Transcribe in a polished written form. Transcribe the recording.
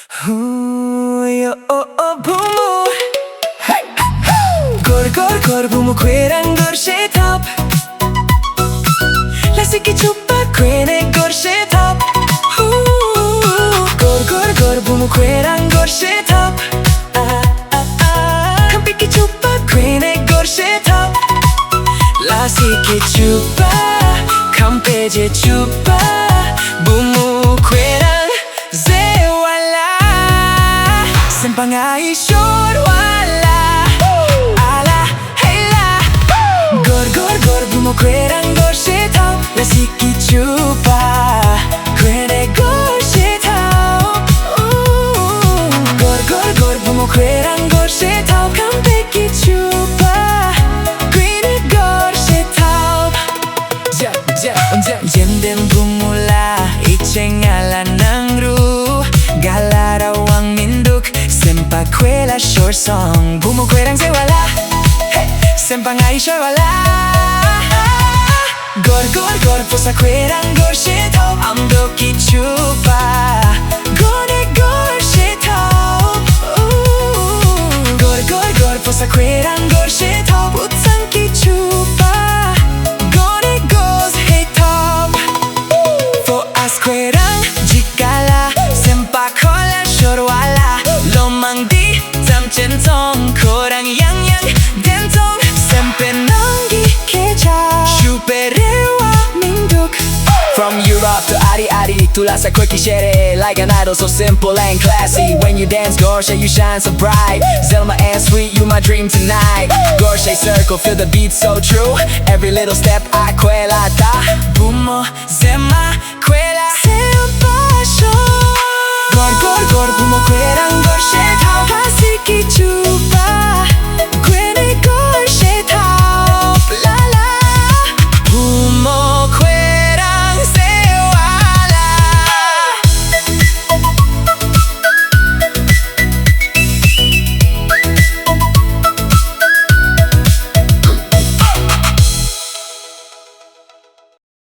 Yo bumu Gor bumu kwerang Gorshey top Lasiki chupa kwene Gorshey top Gor bumu kwerang Gorshey top Kampiki chupa kwene Gorshey top Lasiki chupa kampeje chupa bumu kwerang zewala Sempangai shor wala ala hela Gor bumu kwerang Gorshey top Lasiki chupa kwene Gorshey top Gor bumu kwerang Gorshey top Kampeki chupa kwene Gorshey top Yemden bumula ichengala nangru Galarawang minduk Sempakwela short song Bumu kwerang sewala Sempangai shor wala Gor pusa kwerang Gorshey top Amdoki chupa Gone Gorshey top Gor pusa kwerang Gorshey top Utsanki chupa Gone Gorshey top For as kwerang jikala Sempakola shor wala Lomang di tamchentong Korang yang dentong Sempe nanggi keja Superewa minduk From Europe to Ari Tulasa quirky shere Like an idol so simple and classy When you dance Gorshey you shine so bright Zelma and sweet you my dream tonight Gorshey circle feel the beat so true Every little step I kwela ta Bumo zema kwela Seopasho Gor bumo kwerang Gorshey top Hasiki chu